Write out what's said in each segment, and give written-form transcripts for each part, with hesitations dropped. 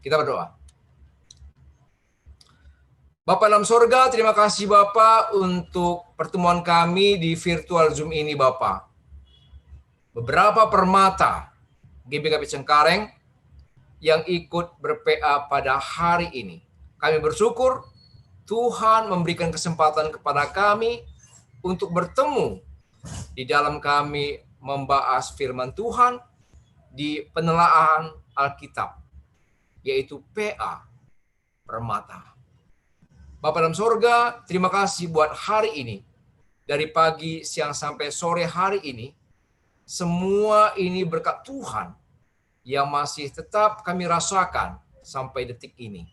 Kita berdoa. Bapa dalam sorga, terima kasih Bapak untuk pertemuan kami di virtual Zoom ini Bapak. Beberapa permata GBKP Cengkareng yang ikut ber-PA pada hari ini. Kami bersyukur Tuhan memberikan kesempatan kepada kami untuk bertemu di dalam kami membahas firman Tuhan di penelaahan Alkitab, yaitu PA Permata. Bapa dalam sorga, terima kasih buat hari ini. Dari pagi, siang, sampai sore hari ini, semua ini berkat Tuhan yang masih tetap kami rasakan sampai detik ini.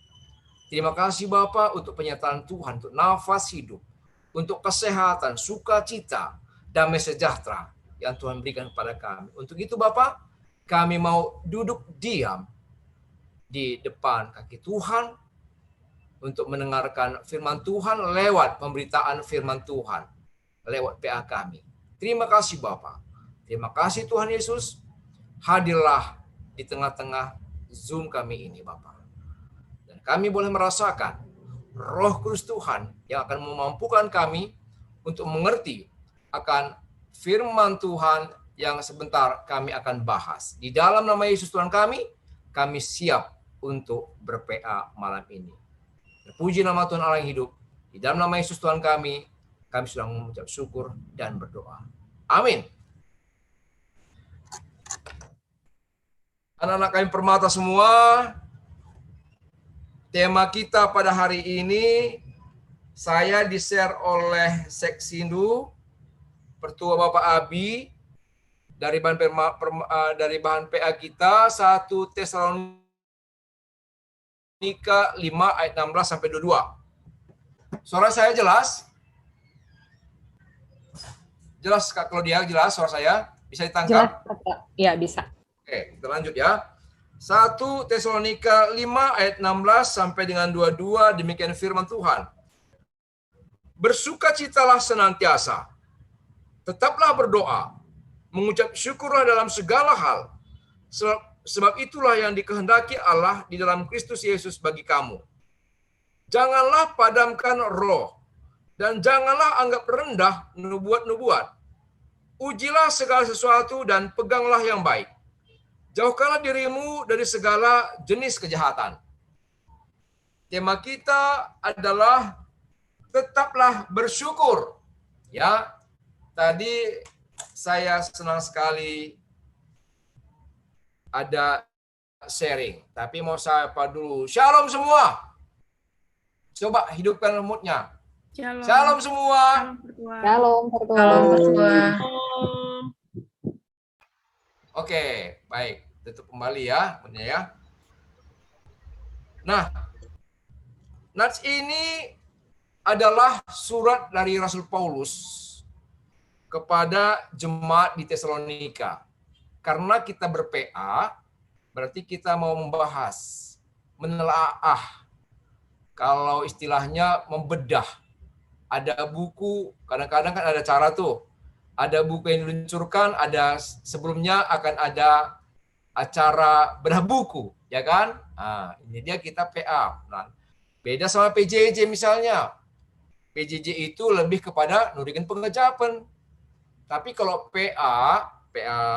Terima kasih Bapa untuk penyertaan Tuhan, untuk nafas hidup, untuk kesehatan, sukacita, damai sejahtera yang Tuhan berikan kepada kami. Untuk itu Bapa, kami mau duduk diam di depan kaki Tuhan untuk mendengarkan firman Tuhan lewat pemberitaan firman Tuhan, lewat PA kami. Terima kasih Bapa. Terima kasih Tuhan Yesus. Hadirlah di tengah-tengah Zoom kami ini Bapa. Dan kami boleh merasakan Roh Kudus Tuhan yang akan memampukan kami untuk mengerti akan firman Tuhan yang sebentar kami akan bahas. Di dalam nama Yesus Tuhan kami siap untuk ber-PA malam ini. Terpuji nama Tuhan Allah yang hidup. Di dalam nama Yesus Tuhan kami sudah mengucap syukur dan berdoa. Amin. Anak-anak kami permata semua, tema kita pada hari ini saya di-share oleh Seksindu, Pertua Bapak Abi, dari bahan PA kita 1 Tesalonika 5 ayat 16 sampai 22. Suara saya jelas? Jelas Kak Claudia, jelas suara saya? Bisa ditangkap? Jelas, ya bisa. Oke, kita lanjut ya. 1 Tesalonika 5 ayat 16 sampai dengan 22, demikian firman Tuhan. Bersukacitalah senantiasa, tetaplah berdoa, mengucap syukurlah dalam segala hal, sebab itulah yang dikehendaki Allah di dalam Kristus Yesus bagi kamu. Janganlah padamkan roh, dan janganlah anggap rendah nubuat-nubuat. Ujilah segala sesuatu dan peganglah yang baik. Jauhkanlah dirimu dari segala jenis kejahatan. Tema kita adalah tetaplah bersyukur. Ya, tadi saya senang sekali ada sharing, tapi mau saya apa dulu? Shalom semua. Coba hidupkan moodnya. Shalom. Shalom semua. Shalom, Oke, baik. Tutup kembali ya, moodnya ya. Nah, nats ini adalah surat dari Rasul Paulus kepada jemaat di Tesalonika. Karena kita ber-PA, berarti kita mau membahas, menelaah, kalau istilahnya membedah. Ada buku, kadang-kadang kan ada cara tuh, ada buku yang diluncurkan, ada sebelumnya akan ada acara bedah buku, ya kan? Nah, ini dia kita PA. Nah, beda sama PJJ misalnya. PJJ itu lebih kepada nurunin pengejapan. Tapi kalau PA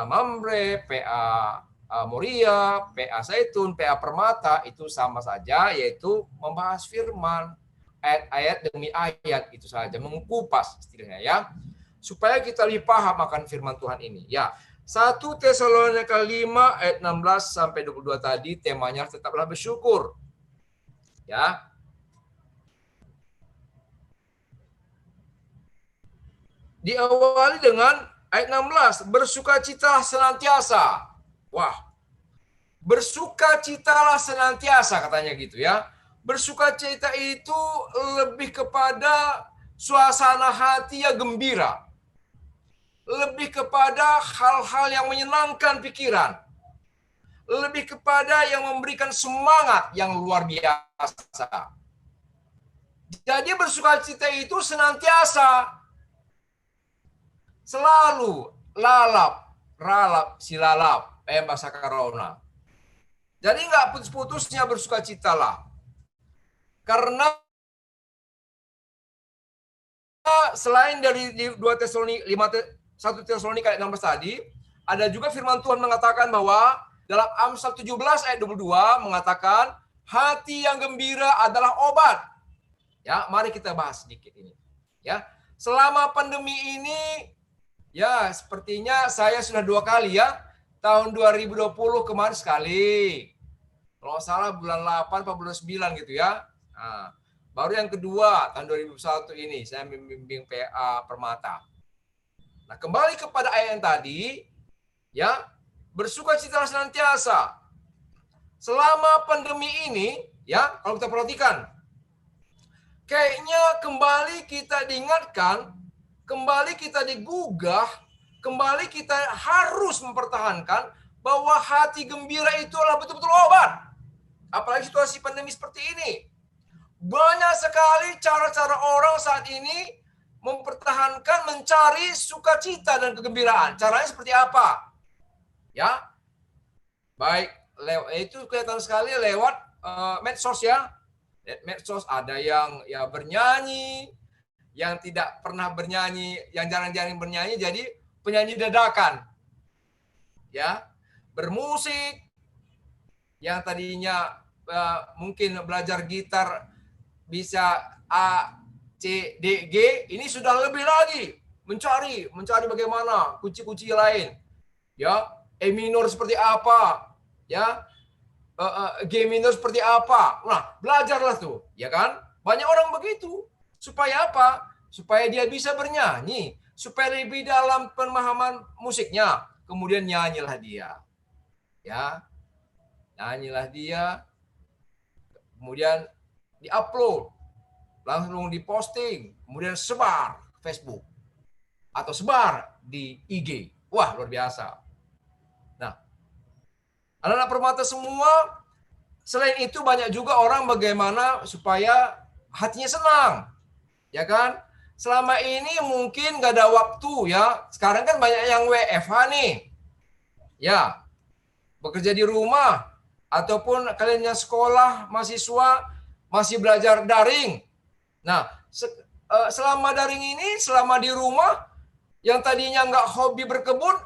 Mamre, PA Moria, PA Zaitun, PA Permata itu sama saja, yaitu membahas firman, ayat-ayat demi ayat itu saja, mengupas istilahnya ya, supaya kita lebih paham akan firman Tuhan ini. Ya, 1 Tesalonika 5 ayat 16 sampai 22 tadi temanya tetaplah bersyukur. Ya. Diawali dengan ayat 16, bersukacitalah senantiasa. Wah, bersukacitalah senantiasa katanya gitu ya. Bersukacita itu lebih kepada suasana hati yang gembira. Lebih kepada hal-hal yang menyenangkan pikiran. Lebih kepada yang memberikan semangat yang luar biasa. Jadi bersukacita itu senantiasa. Selalu lalap, ralap, silalap, bahasa Karona. Jadi nggak putus-putusnya bersukacitalah. Karena selain dari di 2 Tesalonika 1 Tesalonika ayat 16 tadi, ada juga firman Tuhan mengatakan bahwa dalam Amsal 17 ayat 22 mengatakan hati yang gembira adalah obat. Ya, mari kita bahas sedikit ini. Ya, selama pandemi ini, ya sepertinya saya sudah 2 kali ya. Tahun 2020 kemarin sekali. Kalau nggak salah bulan 8 atau bulan 9 gitu ya. Nah, baru yang kedua tahun 2021 ini saya membimbing PA Permata. Nah, kembali kepada ayat yang tadi, ya, bersukacita senantiasa. Selama pandemi ini, ya, kalau kita perhatikan, kayaknya kembali kita diingatkan, kembali kita digugah, kembali kita harus mempertahankan bahwa hati gembira itu adalah betul-betul obat. Apalagi situasi pandemi seperti ini. Banyak sekali cara-cara orang saat ini mempertahankan, mencari sukacita dan kegembiraan. Caranya seperti apa? Ya, baik, itu kelihatan sekali lewat medsos ya. Medsos ada yang ya bernyanyi, yang tidak pernah bernyanyi, yang jarang-jarang bernyanyi jadi penyanyi dadakan. Ya, bermusik, yang tadinya mungkin belajar gitar bisa A, C, D, G, ini sudah lebih lagi mencari bagaimana kunci-kunci lain. Ya, E minor seperti apa, ya, G minor seperti apa. Nah, belajarlah tuh, ya kan? Banyak orang begitu. Supaya apa? Supaya dia bisa bernyanyi, supaya lebih dalam pemahaman musiknya. Kemudian nyanyilah dia. Ya, nyanyilah dia, kemudian diupload, langsung diposting, kemudian sebar Facebook atau sebar di IG. Wah, luar biasa. Nah, anak-anak Permata semua, selain itu banyak juga orang bagaimana supaya hatinya senang. Ya kan? Selama ini mungkin nggak ada waktu ya. Sekarang kan banyak yang WFH nih. Ya, bekerja di rumah, ataupun kalian yang sekolah, mahasiswa, masih belajar daring. Nah, selama daring ini, selama di rumah, yang tadinya nggak hobi berkebun,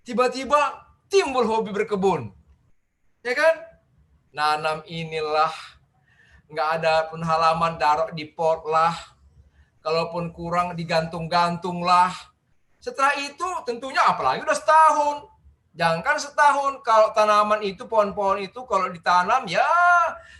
tiba-tiba timbul hobi berkebun. Ya kan? Nanam inilah, nggak ada pun halaman, taruh di pot lah. Kalaupun kurang, digantung-gantung lah. Setelah itu, tentunya apalagi udah setahun. Jangankan setahun, kalau tanaman itu, pohon-pohon itu kalau ditanam ya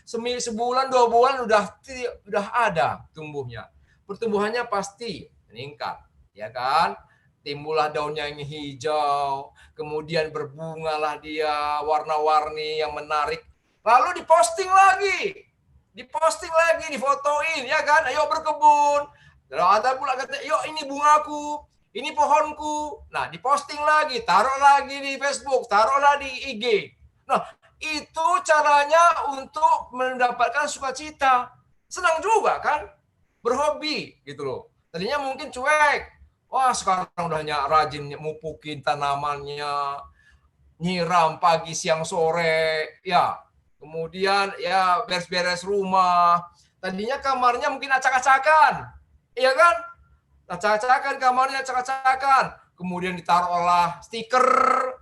sebulan 2 bulan udah ada tumbuhnya. Pertumbuhannya pasti meningkat, ya kan? Timbullah daunnya yang hijau, kemudian berbungalah dia, warna-warni yang menarik. Lalu diposting lagi, difotoin, ya kan? Ayo berkebun. Lalu ada pula kata, yuk ini bungaku, ini pohonku. Nah, diposting lagi, taruh lagi di Facebook, taruhlah di IG. Nah, itu caranya untuk mendapatkan sukacita. Senang juga kan? Berhobi gitu loh. Tadinya mungkin cuek. Wah, sekarang udah rajin mupukin tanamannya, nyiram pagi, siang, sore, ya. Kemudian ya beres-beres rumah. Tadinya kamarnya mungkin acak-acakan. Iya kan? Acak-acakan kamarnya, acak-acakan. Kemudian ditaruhlah stiker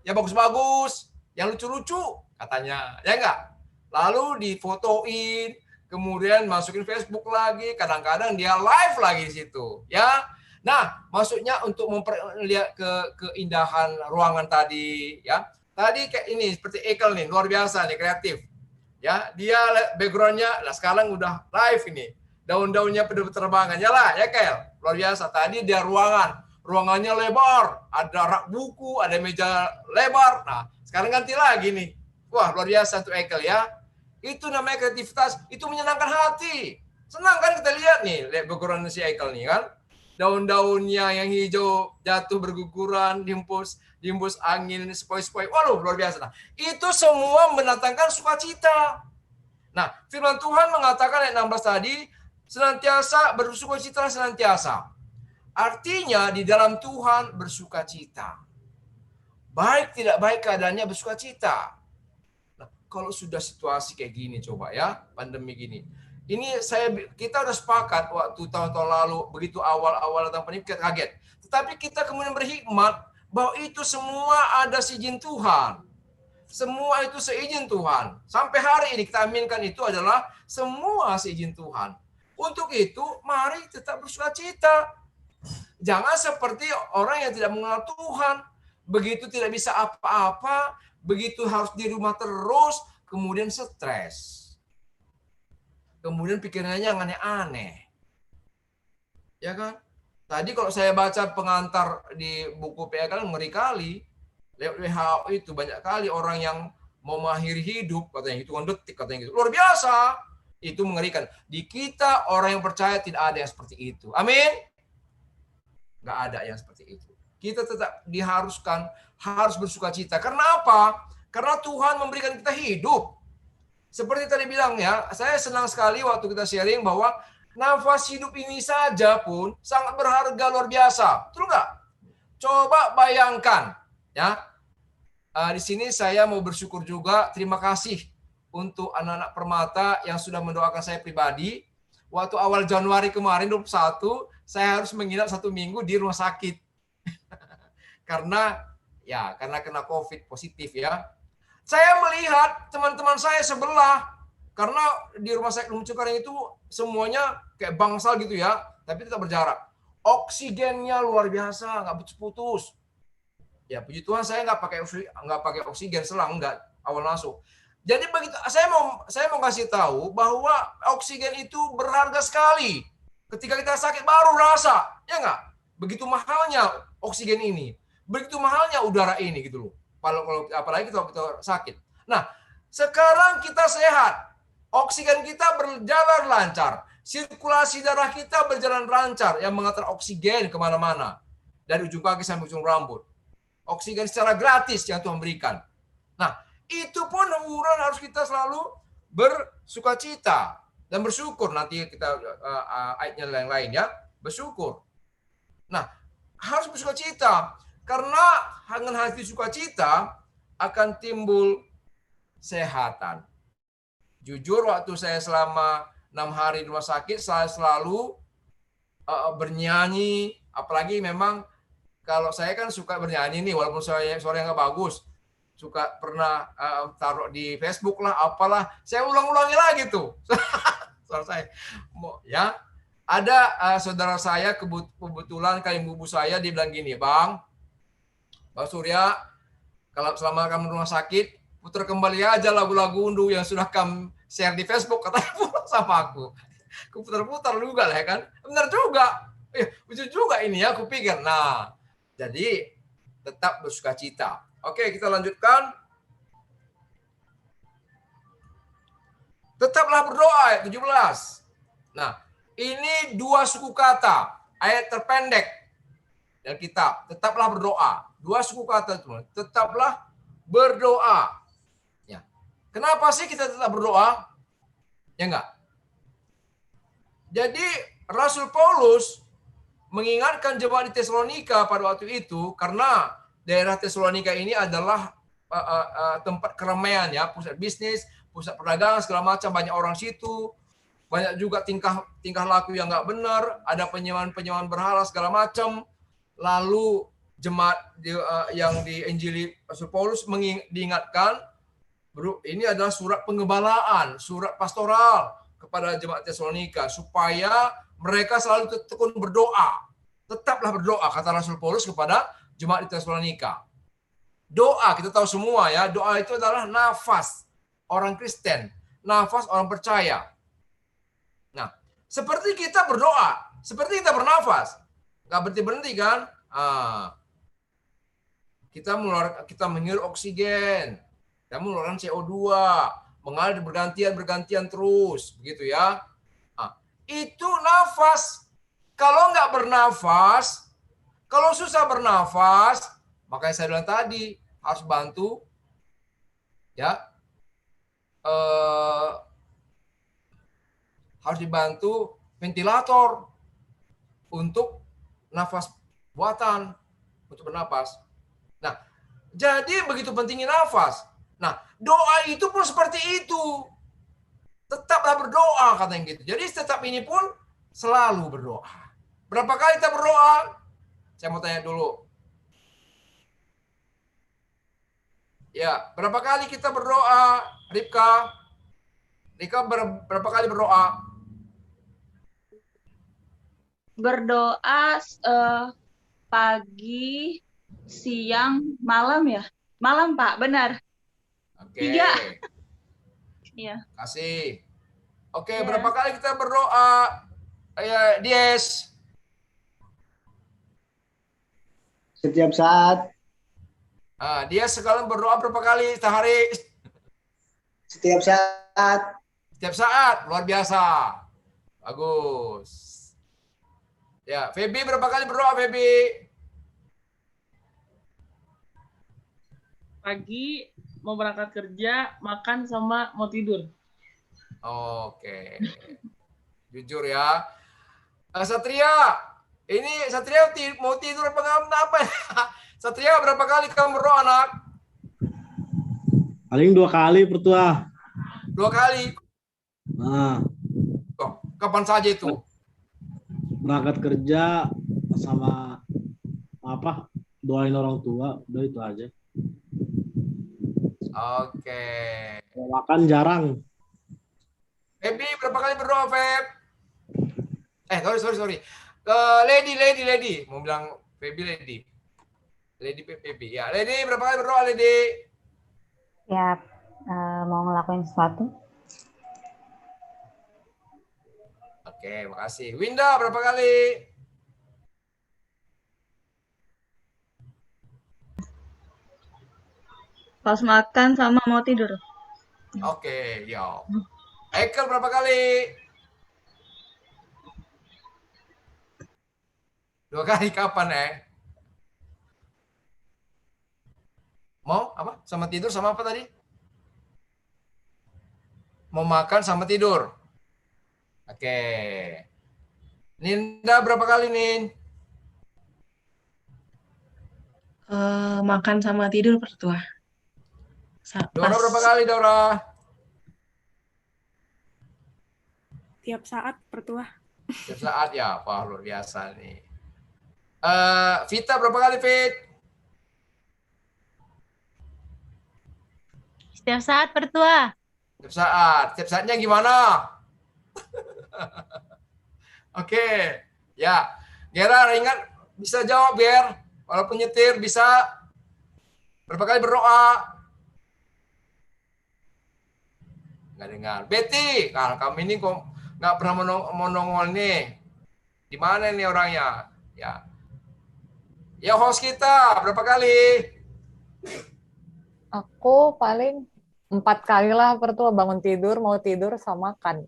yang bagus-bagus, yang lucu-lucu katanya, ya enggak? Lalu difotoin, kemudian masukin Facebook lagi, kadang-kadang dia live lagi di situ, ya. Nah, maksudnya untuk melihat keindahan ruangan tadi, ya. Tadi kayak ini seperti Ekel nih, luar biasa nih, kreatif. Ya, dia backgroundnya, nah sekarang udah live ini. Daun-daunnya pada berterbangan, ya lah, ya Kel. Luar biasa. Tadi dia ruangannya lebar, ada rak buku, ada meja lebar. Nah, sekarang ganti lagi nih. Wah, luar biasa untuk Ekel ya. Itu namanya kreativitas, itu menyenangkan hati. Senang kan kita lihat nih, lihat background si Ekel nih kan. Daun-daunnya yang hijau jatuh berguguran, dihembus angin sepoi-sepoi. Waduh, luar biasa. Nah, itu semua mendatangkan sukacita. Nah, firman Tuhan mengatakan ayat 16 tadi, senantiasa bersukacita senantiasa. Artinya di dalam Tuhan bersukacita. Baik tidak baik keadaannya bersukacita. Nah, kalau sudah situasi kayak gini coba ya, pandemi gini. Ini kita udah sepakat waktu tahun-tahun lalu begitu awal-awal datang pandemi kita kaget. Tetapi kita kemudian berhikmat bahwa itu semua ada seizin Tuhan. Semua itu seizin Tuhan. Sampai hari ini kita aminkan itu adalah semua seizin Tuhan. Untuk itu, mari tetap bersukacita. Jangan seperti orang yang tidak mengenal Tuhan. Begitu tidak bisa apa-apa, begitu harus di rumah terus, kemudian stres. Kemudian pikirannya yang aneh-aneh. Ya kan? Tadi kalau saya baca pengantar di buku PA ngeri kali. Lewat WHO itu banyak kali orang yang mau mengakhiri hidup, katanya hitungan detik, katanya gitu. Luar biasa. Itu mengerikan. Di kita orang yang percaya tidak ada yang seperti itu. Amin. Nggak ada yang seperti itu. Kita tetap diharuskan harus bersukacita. Karena apa? Karena Tuhan memberikan kita hidup. Seperti tadi bilang ya, saya senang sekali waktu kita sharing bahwa nafas hidup ini saja pun sangat berharga luar biasa. Betul nggak? Coba bayangkan. Ya, di sini saya mau bersyukur juga, terima kasih untuk anak-anak Permata yang sudah mendoakan saya pribadi. Waktu awal Januari kemarin 21, saya harus menginap 1 minggu di rumah sakit karena kena COVID positif ya. Saya melihat teman-teman saya sebelah karena di rumah sakit Umum Cengkareng itu semuanya kayak bangsal gitu ya, tapi tetap berjarak. Oksigennya luar biasa, nggak putus-putus. Ya puji Tuhan saya nggak pakai oksigen selang, nggak awal masuk. Jadi begitu saya mau kasih tahu bahwa oksigen itu berharga sekali. Ketika kita sakit baru rasa, ya nggak? Begitu mahalnya oksigen ini, begitu mahalnya udara ini gitu loh. Kalau apalagi kalau kita sakit. Nah sekarang kita sehat, oksigen kita berjalan lancar, sirkulasi darah kita berjalan lancar yang mengantar oksigen kemana-mana dari ujung kaki sampai ujung rambut. Oksigen secara gratis yang Tuhan berikan. Nah, itu pun harus kita selalu bersukacita dan bersyukur. Nanti kita ayatnya yang lain ya, bersyukur. Nah, harus bersukacita karena dengan hati sukacita akan timbul kesehatan. Jujur waktu saya selama 6 hari di rumah sakit, saya selalu bernyanyi, apalagi memang kalau saya kan suka bernyanyi nih, walaupun suara nggak bagus, suka pernah taruh di Facebook lah, apalah, saya ulang-ulangi lagi tuh. Suara saya, ya. Ada saudara saya kebetulan kayak bubu saya, dia bilang gini, Bang Surya, kalau selama kamu di rumah sakit, putar kembali aja lagu-lagu undu yang sudah kamu share di Facebook, katanya pulang sama aku. Aku putar-putar juga lah ya kan, benar juga. Lucu juga ini ya, aku pikir. Nah, jadi tetap bersukacita. Oke, kita lanjutkan. Tetaplah berdoa ayat 17. Nah, ini 2 suku kata, ayat terpendek dari kitab. Tetaplah berdoa. 2 suku kata teman. Tetaplah berdoa. Ya. Kenapa sih kita tetap berdoa? Ya enggak? Jadi Rasul Paulus mengingatkan jemaat di Tesalonika pada waktu itu karena daerah Tesalonika ini adalah tempat keramaian ya, pusat bisnis, pusat perdagangan segala macam, banyak orang situ, banyak juga tingkah laku yang nggak benar, ada penyembahan berhala segala macam. Lalu jemaat yang di Injili Rasul Paulus diingatkan, ini adalah surat pengembalaan, surat pastoral kepada jemaat Tesalonika supaya mereka selalu tekun berdoa. Tetaplah berdoa, kata Rasul Paulus kepada jemaat di Tesalonika. Doa, kita tahu semua ya, doa itu adalah nafas orang Kristen, nafas orang percaya. Nah, seperti kita berdoa, seperti kita bernafas, nggak berhenti-berhenti kan? Kita menghirup oksigen, kita mengeluarkan CO2, mengalir bergantian terus, begitu ya. Itu nafas. Kalau nggak bernafas, kalau susah bernafas, makanya saya bilang tadi harus bantu, ya, harus dibantu ventilator untuk nafas buatan, untuk bernafas. Nah, jadi begitu pentingnya nafas. Nah, Doa itu pun seperti itu. Tetaplah berdoa katanya gitu. Jadi tetap ini pun selalu berdoa. Berapa kali kita berdoa? Saya mau tanya dulu. Ya, berapa kali kita berdoa, Ripka? Rika berapa kali berdoa? Berdoa pagi, siang, malam ya? Malam, Pak, benar. Oke. 3. Iya. Kasih. Oke, Ya. berapa kali kita berdoa? Ya, Dies. Setiap saat. Dia sekarang berdoa berapa kali sehari? Setiap saat. Setiap saat, luar biasa. Bagus. Ya, Feby berapa kali berdoa, Feby? Pagi mau berangkat kerja, makan sama mau tidur. Oke. Jujur ya. Satria, ini Satria mau tidur apa? Satria berapa kali kamu berdoa, anak? Paling 2 kali pertua. 2 kali. Nah, Kapan saja itu? berangkat kerja sama doain orang tua, udah itu aja. Oke. Kalau makan jarang. Feby berapa kali berdoa, Feb? Sorry. Lady. Mau bilang Feby Lady. Lady Feby. Ya, Lady berapa kali berdoa, Lady? Ya, mau ngelakuin sesuatu. Oke, makasih. Winda berapa kali? Pas makan sama mau tidur. Oke, yo. Ekel berapa kali? 2 kali kapan, Mau apa? Sama tidur sama apa tadi? Mau makan sama tidur. Oke. Ninda berapa kali, Nin? Makan sama tidur pertua. Dora berapa kali, Dora? Tiap saat pertua. Setiap saat ya, wah luar biasa nih. Vita berapa kali, Fit? Setiap saat pertua. Setiap saat. Setiap saatnya gimana? Oke. Ya. Gera, ingat bisa jawab, Ger. Walaupun nyetir bisa. Berapa kali berdoa? Nggak dengar. Betty, nah, kami ini kok nggak pernah mau nongol nih. Di mana nih orangnya? Ya. Ya, host kita berapa kali? Aku paling 4 kali lah pertua, bangun tidur, mau tidur, sama makan.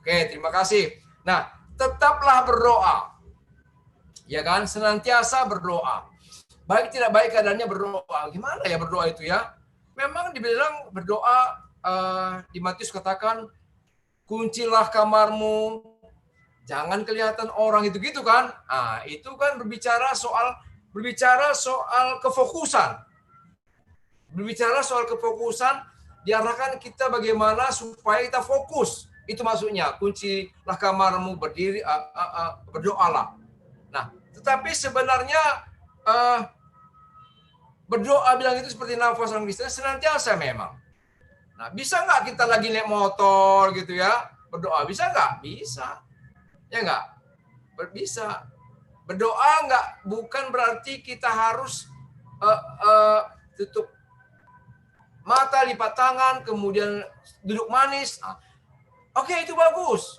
Oke, terima kasih. Nah, tetaplah berdoa. Ya kan? Senantiasa berdoa. Baik tidak baik keadaannya berdoa. Gimana ya berdoa itu ya? Memang dibilang berdoa, di Matius katakan, kuncilah kamarmu, jangan kelihatan orang, itu kan? Itu kan berbicara soal kefokusan. Berbicara soal kefokusan, diarahkan kita bagaimana supaya kita fokus. Itu maksudnya, kuncilah kamarmu, berdiri, berdoalah. Nah, tetapi sebenarnya berdoa bilang itu seperti nafas orang Kristen senantiasa memang. Nah, bisa nggak kita lagi naik motor gitu ya, berdoa? Bisa nggak? Bisa. Ya nggak? Bisa. Berdoa bukan berarti kita harus tutup mata, lipat tangan, kemudian duduk manis. Oke, itu bagus.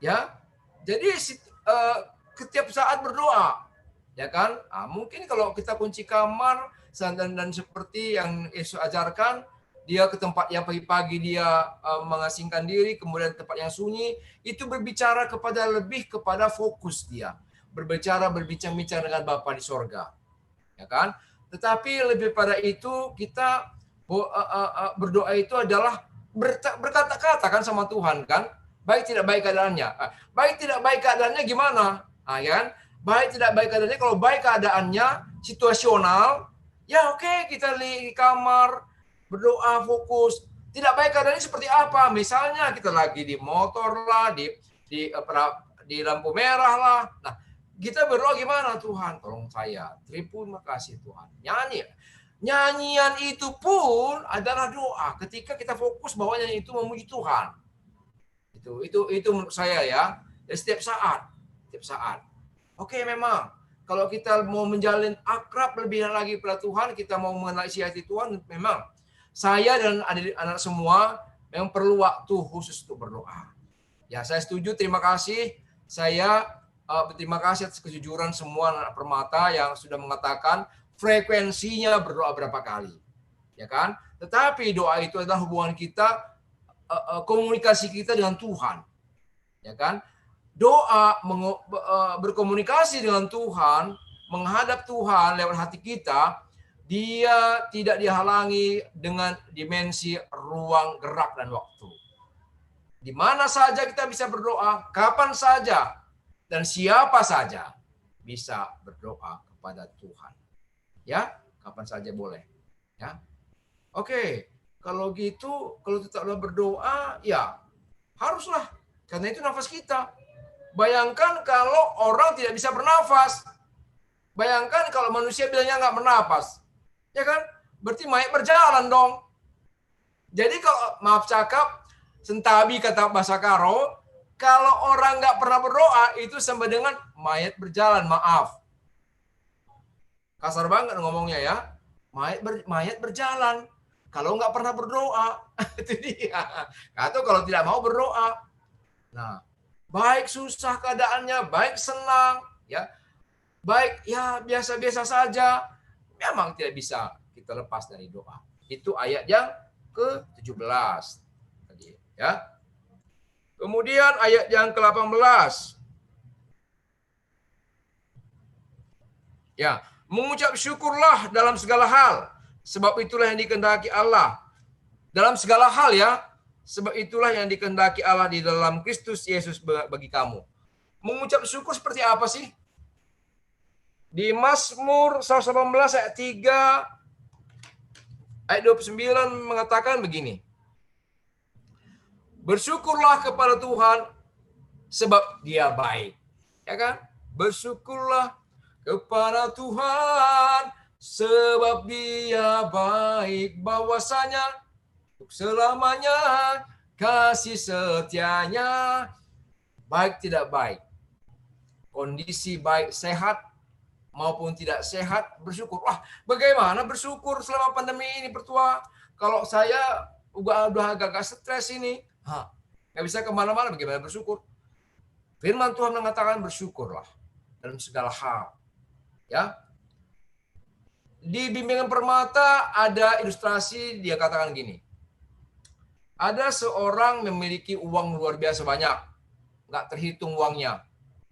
Ya. Jadi setiap saat berdoa. Ya kan? Mungkin kalau kita kunci kamar dan seperti yang Yesus ajarkan, dia ke tempat yang pagi-pagi dia mengasingkan diri, kemudian tempat yang sunyi, itu berbicara lebih kepada fokus dia. Berbincang-bincang dengan Bapa di sorga. Ya kan? Tetapi lebih pada itu kita berdoa itu adalah berkata-kata kan sama Tuhan kan? Baik tidak baik keadaannya. Baik tidak baik keadaannya gimana? Ya kan? Baik tidak baik keadaannya, kalau baik keadaannya situasional, Ya oke, kita di kamar, berdoa, fokus. Tidak baik keadaannya seperti apa? Misalnya kita lagi di motor lah, di lampu merah lah. Nah, kita berdoa gimana? Tuhan, tolong saya. Terima kasih Tuhan. Nyanyi. Nyanyian itu pun adalah doa. Ketika kita fokus bahwa nyanyian itu memuji Tuhan. Itu menurut saya ya. Dan setiap saat. Oke, memang kalau kita mau menjalin akrab lebih lagi pada Tuhan, kita mau mengenal isi hati Tuhan, memang saya dan adik-anak semua memang perlu waktu khusus untuk berdoa. Ya, saya setuju. Terima kasih. Saya berterima kasih atas kejujuran semua anak Permata yang sudah mengatakan frekuensinya berdoa berapa kali, ya kan? Tetapi doa itu adalah hubungan kita, komunikasi kita dengan Tuhan, ya kan? Doa berkomunikasi dengan Tuhan, menghadap Tuhan lewat hati kita, dia tidak dihalangi dengan dimensi ruang gerak dan waktu. Di mana saja kita bisa berdoa, kapan saja dan siapa saja bisa berdoa kepada Tuhan. Ya, kapan saja boleh. Ya, oke. Kalau gitu, kalau tetaplah berdoa, ya haruslah. Karena itu nafas kita. Bayangkan kalau orang tidak bisa bernafas. Bayangkan kalau manusia bilangnya nggak bernafas. Ya kan? Berarti mayat berjalan dong. Jadi kalau, maaf cakap, sentabi kata bahasa Karo, kalau orang nggak pernah berdoa, itu sama dengan mayat berjalan, maaf. Kasar banget ngomongnya ya. Mayat berjalan. Kalau nggak pernah berdoa. Itu dia. Atau kalau tidak mau berdoa. Nah, baik susah keadaannya, baik senang, ya, baik ya biasa-biasa saja, memang tidak bisa kita lepas dari doa. Itu ayat yang ke-17 tadi, ya. Kemudian ayat yang ke-18. Ya, mengucap syukurlah dalam segala hal, sebab itulah yang dikehendaki Allah. Dalam segala hal ya, sebab itulah yang dikehendaki Allah di dalam Kristus Yesus bagi kamu. Mengucap syukur seperti apa sih? Di Mazmur 118 ayat 3 ayat 29 mengatakan begini. Bersyukurlah kepada Tuhan sebab Dia baik. Ya kan? Bersyukurlah kepada Tuhan sebab Dia baik, bahwasanya untuk selamanya kasih setianya, baik tidak baik, kondisi baik sehat maupun tidak sehat, bersyukur. Wah, bagaimana bersyukur selama pandemi ini, Pertua? Kalau saya udah agak-agak stres ini, nggak bisa kemana-mana, bagaimana bersyukur? Firman Tuhan mengatakan bersyukurlah dalam segala hal. Ya, di bimbingan Permata ada ilustrasi, dia katakan gini. Ada seorang memiliki uang luar biasa banyak, nggak terhitung uangnya,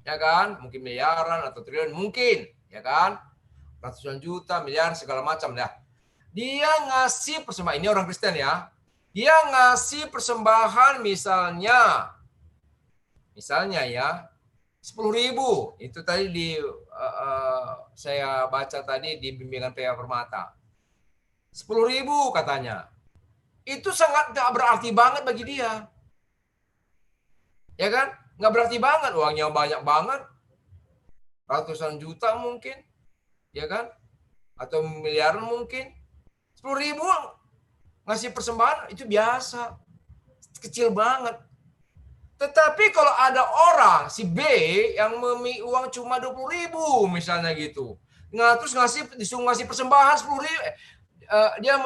ya kan? Mungkin miliaran atau triliun, mungkin, ya kan? Ratusan juta, miliar, segala macam ya. Dia ngasih persembahan, ini orang Kristen ya. Dia ngasih persembahan misalnya ya 10.000. Itu tadi saya baca tadi di bimbingan PA Permata. 10.000 katanya. Itu sangat gak berarti banget bagi dia. Ya kan? Gak berarti banget. Uangnya banyak banget. Ratusan juta mungkin. Ya kan? Atau miliaran mungkin. 10.000 ngasih persembahan itu biasa. Kecil banget. Tetapi kalau ada orang, si B, yang memiliki uang cuma 20.000 misalnya gitu. Terus disuruh ngasih persembahan 10.000. Dia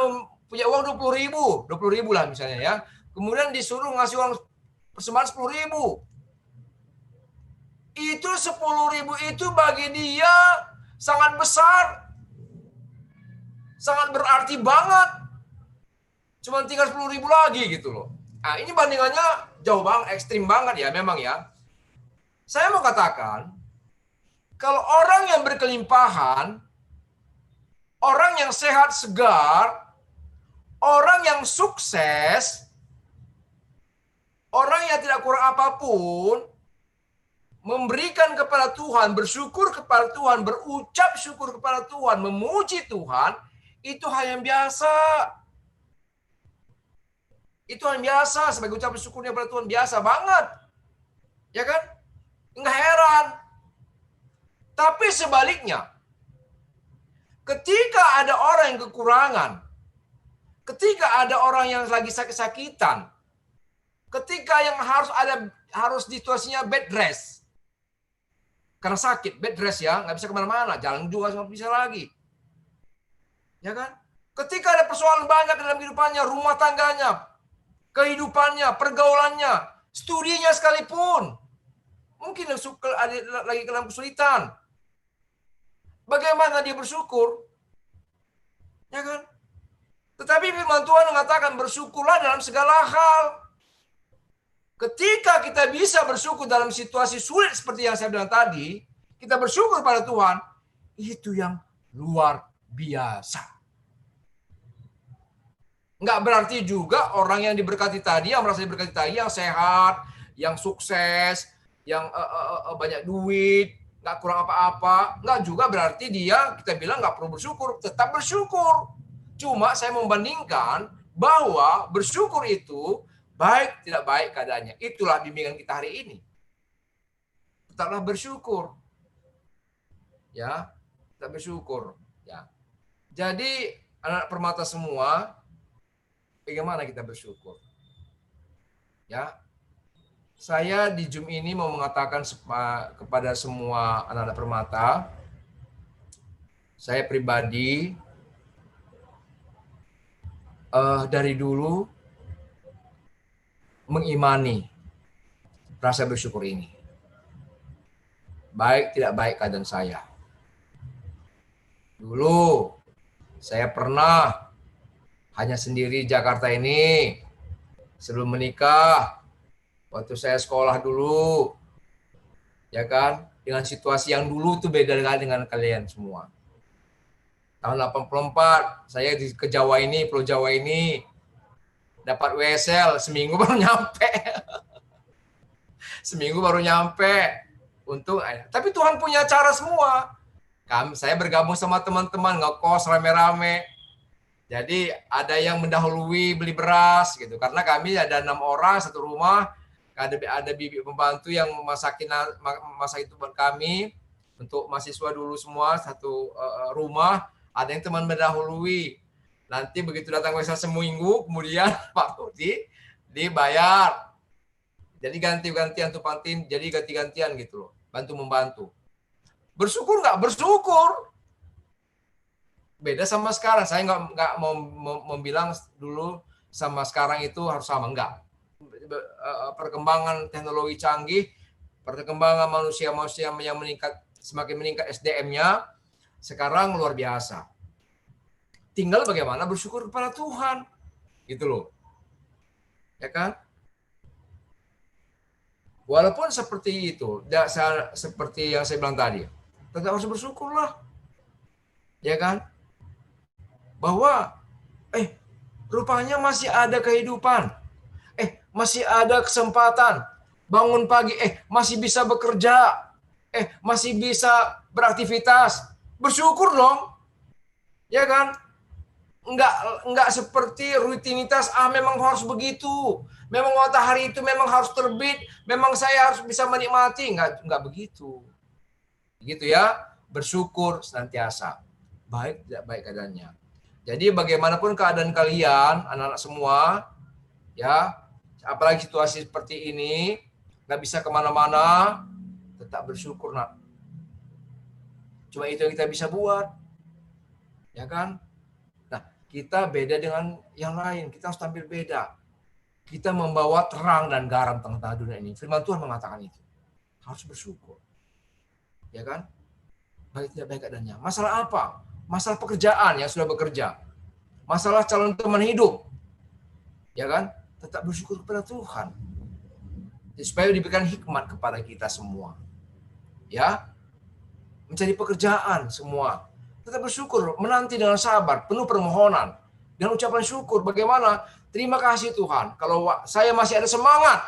punya uang 20.000 lah misalnya ya. Kemudian disuruh ngasih uang persembahan 10.000. Itu 10.000 itu bagi dia sangat besar. Sangat berarti banget. Cuma tinggal 10.000 lagi gitu loh. Nah, ini bandingannya jauh banget, ekstrim banget ya memang ya. Saya mau katakan, kalau orang yang berkelimpahan, orang yang sehat segar, orang yang sukses, orang yang tidak kurang apapun, memberikan kepada Tuhan, bersyukur kepada Tuhan, berucap syukur kepada Tuhan, memuji Tuhan, itu hal yang biasa. Itu hal yang biasa, sebagai ucapan syukurnya pada Tuhan, biasa banget. Ya kan? Nggak heran. Tapi sebaliknya, ketika ada orang yang kekurangan, ketika ada orang yang lagi sakit-sakitan, ketika yang harus situasinya bed rest, karena sakit, bed rest ya, nggak bisa kemana-mana, jalan juga nggak bisa lagi. Ya kan? Ketika ada persoalan banyak dalam kehidupannya, rumah tangganya, kehidupannya, pergaulannya, studinya sekalipun, mungkin lagi dalam kesulitan. Bagaimana dia bersyukur? Ya kan? Tetapi firman Tuhan mengatakan bersyukurlah dalam segala hal. Ketika kita bisa bersyukur dalam situasi sulit seperti yang saya bilang tadi, kita bersyukur pada Tuhan, itu yang luar biasa. Nggak berarti juga orang yang diberkati tadi, yang merasa diberkati tadi, yang sehat, yang sukses, yang banyak duit, nggak kurang apa-apa, nggak juga berarti kita bilang nggak perlu bersyukur, tetap bersyukur. Cuma saya membandingkan bahwa bersyukur itu baik tidak baik keadaannya. Itulah bimbingan kita hari ini. Tetaplah bersyukur. Ya, tetap bersyukur. Ya. Jadi anak permata semua, bagaimana kita bersyukur? Ya. Saya di Zoom ini mau mengatakan kepada semua anak-anak permata, saya pribadi dari dulu mengimani rasa bersyukur ini. Baik tidak baik keadaan saya. Dulu saya pernah hanya sendiri Jakarta ini sebelum menikah. Waktu saya sekolah dulu, ya kan, dengan situasi yang dulu tuh beda dengan kalian semua. Tahun 84, saya ke Jawa ini, Pulau Jawa ini, dapat WSL, seminggu baru nyampe. Seminggu baru nyampe. Tapi Tuhan punya cara semua. Saya bergabung sama teman-teman, ngekos rame-rame. Jadi ada yang mendahului beli beras gitu, karena kami ada 6 orang satu rumah. Ada bibi pembantu yang masak itu buat kami untuk mahasiswa dulu semua satu rumah. Ada yang teman mendahului. Nanti begitu datang WSL seminggu, kemudian Pak Tuti dibayar. Jadi ganti-gantian tuh Pantin, jadi ganti-gantian gitu loh, bantu-membantu. Bersyukur nggak? Bersyukur. Beda sama sekarang. Saya nggak mau bilang dulu sama sekarang itu harus sama, enggak. Perkembangan teknologi canggih, perkembangan manusia-manusia yang semakin meningkat SDM-nya, sekarang luar biasa. Tinggal bagaimana bersyukur kepada Tuhan, gitu loh, ya kan? Walaupun seperti itu, seperti yang saya bilang tadi, tetap harus bersyukurlah, ya kan? Bahwa rupanya masih ada kehidupan, masih ada kesempatan, bangun pagi, masih bisa bekerja, masih bisa beraktivitas, bersyukur dong, ya kan? Enggak seperti rutinitas, memang harus begitu, memang matahari itu memang harus terbit, memang saya harus bisa menikmati, enggak begitu, gitu ya. Bersyukur senantiasa, baik tidak baik keadaannya. Jadi bagaimanapun keadaan kalian, anak-anak semua, ya, apalagi situasi seperti ini, nggak bisa kemana-mana, tetap bersyukur, nak. Cuma itu yang kita bisa buat, ya kan? Nah, kita beda dengan yang lain, kita harus tampil beda. Kita membawa terang dan garam tengah-tengah dunia ini. Firman Tuhan mengatakan itu, harus bersyukur, ya kan? Baik tidak baik keadaannya. Masalah apa? Masalah pekerjaan yang sudah bekerja, masalah calon teman hidup, ya kan? Tetap bersyukur kepada Tuhan. Supaya diberikan hikmat kepada kita semua. Ya. Mencari pekerjaan semua. Tetap bersyukur, menanti dengan sabar, penuh permohonan. Dan ucapan syukur, bagaimana? Terima kasih Tuhan, kalau saya masih ada semangat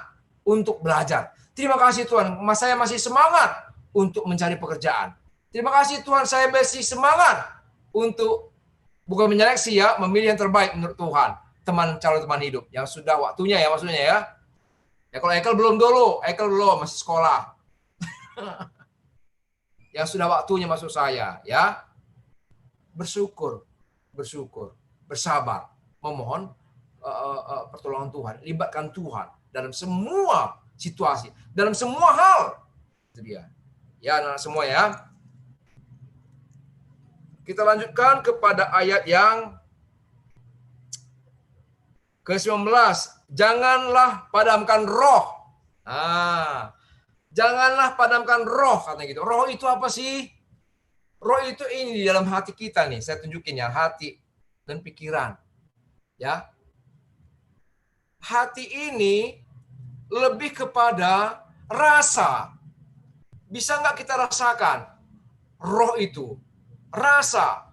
untuk belajar. Terima kasih Tuhan, saya masih semangat untuk mencari pekerjaan. Terima kasih Tuhan, saya masih semangat untuk Bukan menyeleksi ya, memilih yang terbaik menurut Tuhan. Calon teman hidup. Yang sudah waktunya ya maksudnya ya. Ya kalau Ekel belum dulu, Ekel belum, masih sekolah. Yang sudah waktunya masuk saya ya. Bersyukur, bersabar, memohon pertolongan Tuhan, libatkan Tuhan dalam semua situasi, dalam semua hal. Itu dia. Ya, anak semua ya. Kita lanjutkan kepada ayat yang ke-19. Janganlah padamkan roh. Janganlah padamkan roh, katanya gitu. Roh itu apa sih? Roh itu ini di dalam hati kita nih. Saya tunjukin ya, hati dan pikiran. Ya. Hati ini lebih kepada rasa. Bisa nggak kita rasakan roh itu? Rasa.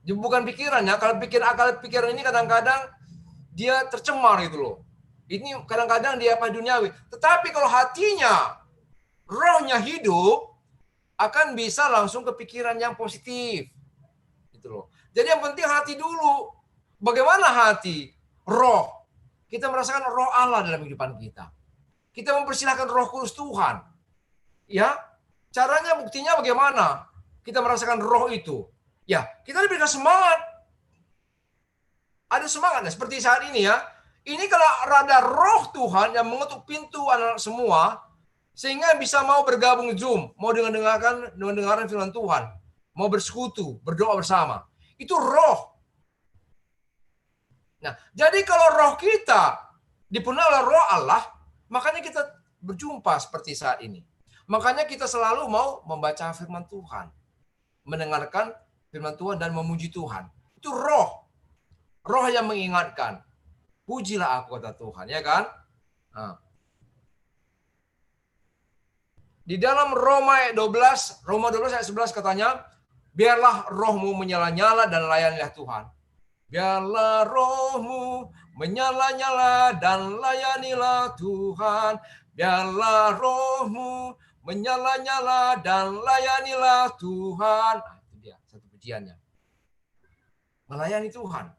Bukan pikiran ya. Kalau akal pikiran ini kadang-kadang dia tercemar gitu loh. Ini kadang-kadang dia apa duniawi. Tetapi kalau hatinya, rohnya hidup, akan bisa langsung ke pikiran yang positif. Gitu loh. Jadi yang penting hati dulu. Bagaimana hati? Roh. Kita merasakan roh Allah dalam kehidupan kita. Kita mempersilahkan roh kudus Tuhan. Ya, caranya buktinya bagaimana? Kita merasakan roh itu. Ya, kita diberikan semangat. Ada semangat. Seperti saat ini ya. Ini kalau ada roh Tuhan yang mengetuk pintu anak-anak semua, sehingga bisa mau bergabung Zoom, mau mendengarkan firman Tuhan, mau bersekutu, berdoa bersama. Itu roh. Nah, jadi kalau roh kita dipenuhi oleh roh Allah, makanya kita berjumpa seperti saat ini. Makanya kita selalu mau membaca firman Tuhan, mendengarkan firman Tuhan dan memuji Tuhan. Itu roh. Roh yang mengingatkan. Pujilah aku, kata Tuhan, ya kan? Nah. Di dalam Roma 12 ayat 11 katanya, biarlah rohmu menyala-nyala dan layanilah Tuhan. Biarlah rohmu menyala-nyala dan layanilah Tuhan. Biarlah rohmu menyala-nyala dan layanilah Tuhan. Nah, itu dia satu pujiannya. Melayani Tuhan.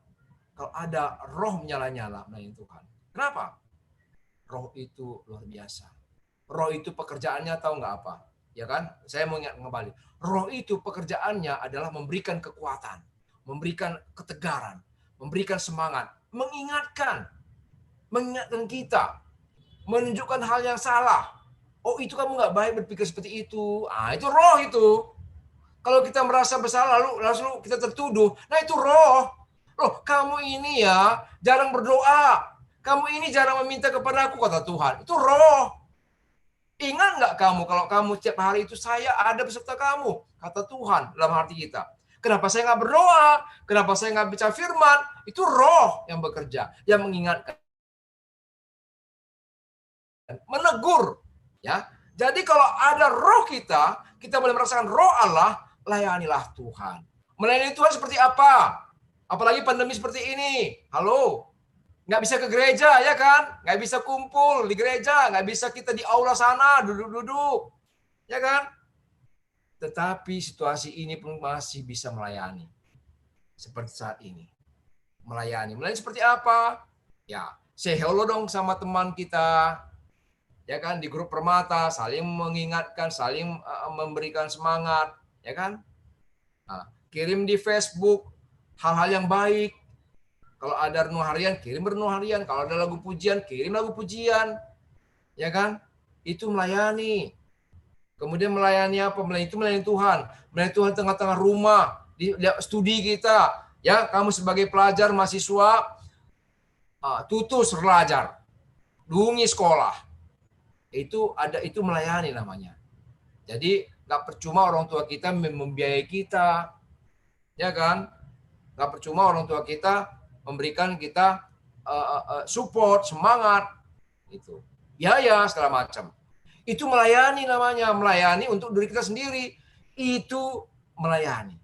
Kalau ada roh menyala-nyala melayani Tuhan. Kenapa? Roh itu luar biasa. Roh itu pekerjaannya tahu nggak apa? Ya kan? Saya mau ingat kembali. Roh itu pekerjaannya adalah memberikan kekuatan, memberikan ketegaran, memberikan semangat, mengingatkan kita, menunjukkan hal yang salah. Oh, itu kamu nggak baik berpikir seperti itu. Ah, itu roh itu. Kalau kita merasa bersalah lalu kita tertuduh, nah itu roh. Loh, kamu ini ya jarang berdoa. Kamu ini jarang meminta kepada aku, kata Tuhan. Itu roh. Ingat nggak kamu kalau kamu setiap hari itu saya ada beserta kamu, kata Tuhan dalam hati kita. Kenapa saya nggak berdoa? Kenapa saya nggak baca firman? Itu roh yang bekerja, yang mengingatkan, menegur. Ya, jadi kalau ada roh kita boleh merasakan roh Allah. Layanilah Tuhan. Melayani Tuhan seperti apa? Apalagi pandemi seperti ini. Halo, nggak bisa ke gereja, ya kan? Nggak bisa kumpul di gereja, nggak bisa kita di aula sana duduk-duduk, ya kan? Tetapi situasi ini pun masih bisa melayani. Seperti saat ini. Melayani seperti apa? Ya, say hello dong sama teman kita. Ya kan, di grup Permata, saling mengingatkan, saling memberikan semangat, ya kan? Nah, kirim di Facebook hal-hal yang baik. Kalau ada renungan harian, kirim renungan harian. Kalau ada lagu pujian, kirim lagu pujian. Ya kan? Itu melayani. Kemudian melayani apa? Melayani Tuhan. Melayani Tuhan tengah-tengah rumah, di studi kita. Ya, kamu sebagai pelajar, mahasiswa, tutus belajar. Dungi sekolah. Itu melayani namanya. Jadi, nggak percuma orang tua kita membiayai kita. Ya kan? Nggak percuma orang tua kita memberikan kita support, semangat, itu, biaya segala macam. Itu melayani namanya, melayani untuk diri kita sendiri. Itu melayani.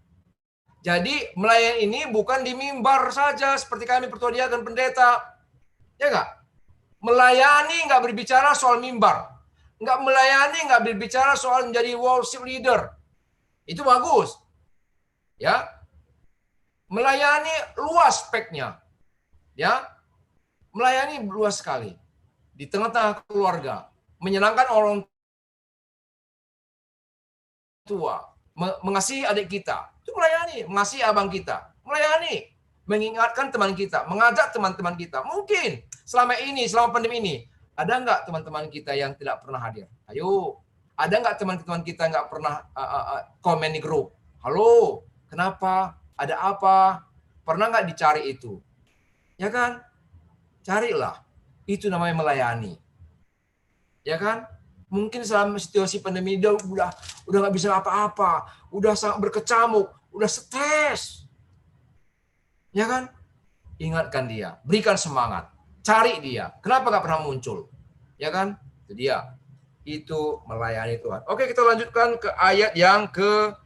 Jadi melayani ini bukan di mimbar saja seperti kami Pertua Diaken Pendeta, ya nggak? Melayani nggak berbicara soal mimbar, nggak melayani nggak berbicara soal menjadi worship leader. Itu bagus, ya. Melayani luas speknya. Ya. Melayani luas sekali. Di tengah-tengah keluarga, menyenangkan orang tua, mengasihi adik kita, itu melayani, mengasihi abang kita, melayani, mengingatkan teman kita, mengajak teman-teman kita. Mungkin selama ini, selama pandemi ini, ada nggak teman-teman kita yang tidak pernah hadir? Ayo, ada nggak teman-teman kita nggak pernah komen di grup? Halo, kenapa? Ada apa? Pernah nggak dicari itu? Ya kan? Carilah. Itu namanya melayani. Ya kan? Mungkin selama situasi pandemi udah nggak bisa apa-apa, udah sangat berkecamuk, udah stres. Ya kan? Ingatkan dia, berikan semangat, cari dia. Kenapa nggak pernah muncul? Ya kan? Itu dia. Itu melayani Tuhan. Oke, kita lanjutkan ke ayat yang ke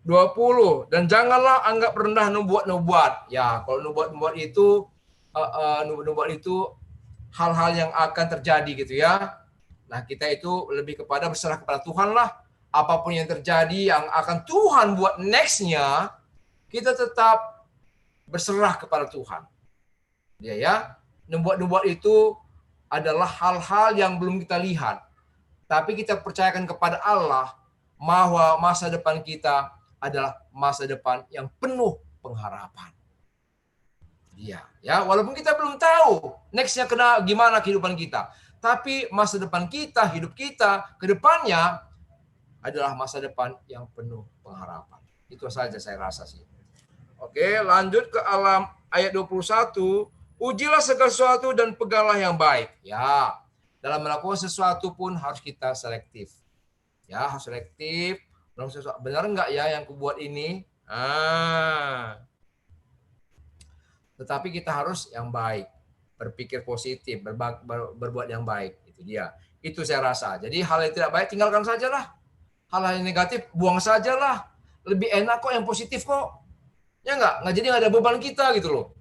20. Dan janganlah anggap rendah nubuat-nubuat. Ya, kalau nubuat-nubuat itu hal-hal yang akan terjadi gitu ya. Nah, kita itu lebih kepada berserah kepada Tuhan lah. Apapun yang terjadi yang akan Tuhan buat next-nya, kita tetap berserah kepada Tuhan. Ya. Nubuat-nubuat itu adalah hal-hal yang belum kita lihat. Tapi kita percayakan kepada Allah bahwa masa depan kita adalah masa depan yang penuh pengharapan. Ya, walaupun kita belum tahu next-nya gimana kehidupan kita, tapi masa depan kita, hidup kita ke depannya adalah masa depan yang penuh pengharapan. Itu saja saya rasa sih. Oke, lanjut ke ayat 21. Ujilah segala sesuatu dan peganglah yang baik. Ya, dalam melakukan sesuatu pun harus kita selektif. Ya, harus selektif. Benar nggak ya yang kubuat ini? Tetapi kita harus yang baik, berpikir positif, berbuat yang baik. Itu dia. Itu saya rasa. Jadi hal yang tidak baik tinggalkan sajalah. Hal yang negatif buang sajalah. Lebih enak kok yang positif kok. Ya nggak jadi nggak ada beban kita gitu loh.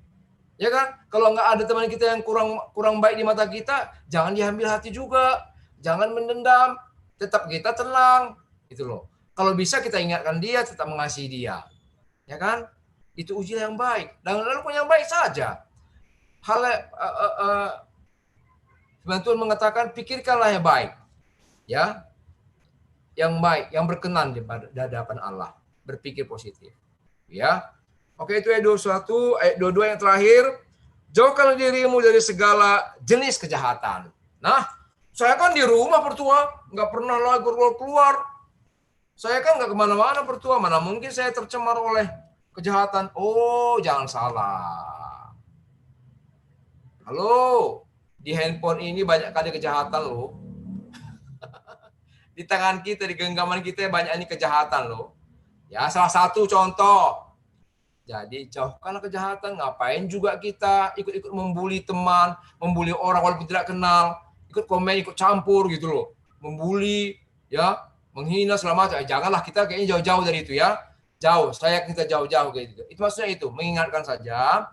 Ya kan? Kalau nggak ada teman kita yang kurang baik di mata kita, jangan diambil hati juga. Jangan mendendam. Tetap kita tenang. Gitu loh. Kalau bisa kita ingatkan dia, tetap mengasihi dia. Ya kan? Itu ujian yang baik. Dan lalu yang baik saja. Firman Tuhan mengatakan, pikirkanlah yang baik. Ya. Yang baik, yang berkenan di hadapan Allah. Berpikir positif. Ya. Oke, itu ayat 21, ayat 22 yang terakhir. Jauhkanlah dirimu dari segala jenis kejahatan. Nah, saya kan di rumah pertua, nggak pernah lagi keluar. Saya kan nggak kemana-mana pertua, mana mungkin saya tercemar oleh kejahatan. Oh, jangan salah. Halo, di handphone ini banyak kali kejahatan loh. Di tangan kita, di genggaman kita banyak ini kejahatan loh. Ya, salah satu contoh. Jadi jauhkanlah kejahatan. Ngapain juga kita ikut-ikut membuli teman, membuli orang walaupun tidak kenal, ikut komen, ikut campur gitu loh. Membuli, ya, menghina segala macam. Janganlah, kita kayaknya jauh-jauh dari itu ya. Jauh, kita jauh-jauh kayak gitu. Itu maksudnya itu, mengingatkan saja,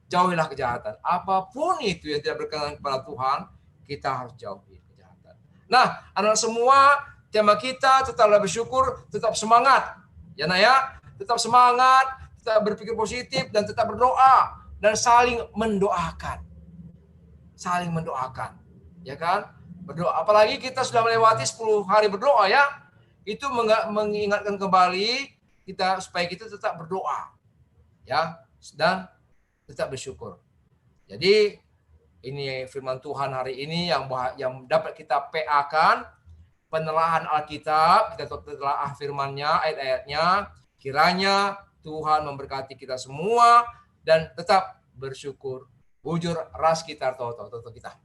jauhilah kejahatan. Apapun itu yang tidak berkenan kepada Tuhan, kita harus jauhi kejahatan. Nah, anak semua, tema kita tetaplah bersyukur, tetap semangat. Ya, nak ya, tetap semangat, tetap berpikir positif, dan tetap berdoa. Dan saling mendoakan. Saling mendoakan. Ya kan? Berdoa. Apalagi kita sudah melewati 10 hari berdoa ya. Itu mengingatkan kembali kita supaya kita tetap berdoa. Ya, dan tetap bersyukur. Jadi ini firman Tuhan hari ini yang dapat kita PA-kan, penelaahan Alkitab, kita telah firman-Nya, ayat-ayatnya. Kiranya Tuhan memberkati kita semua dan tetap bersyukur. Bujur ras kita, toto kita.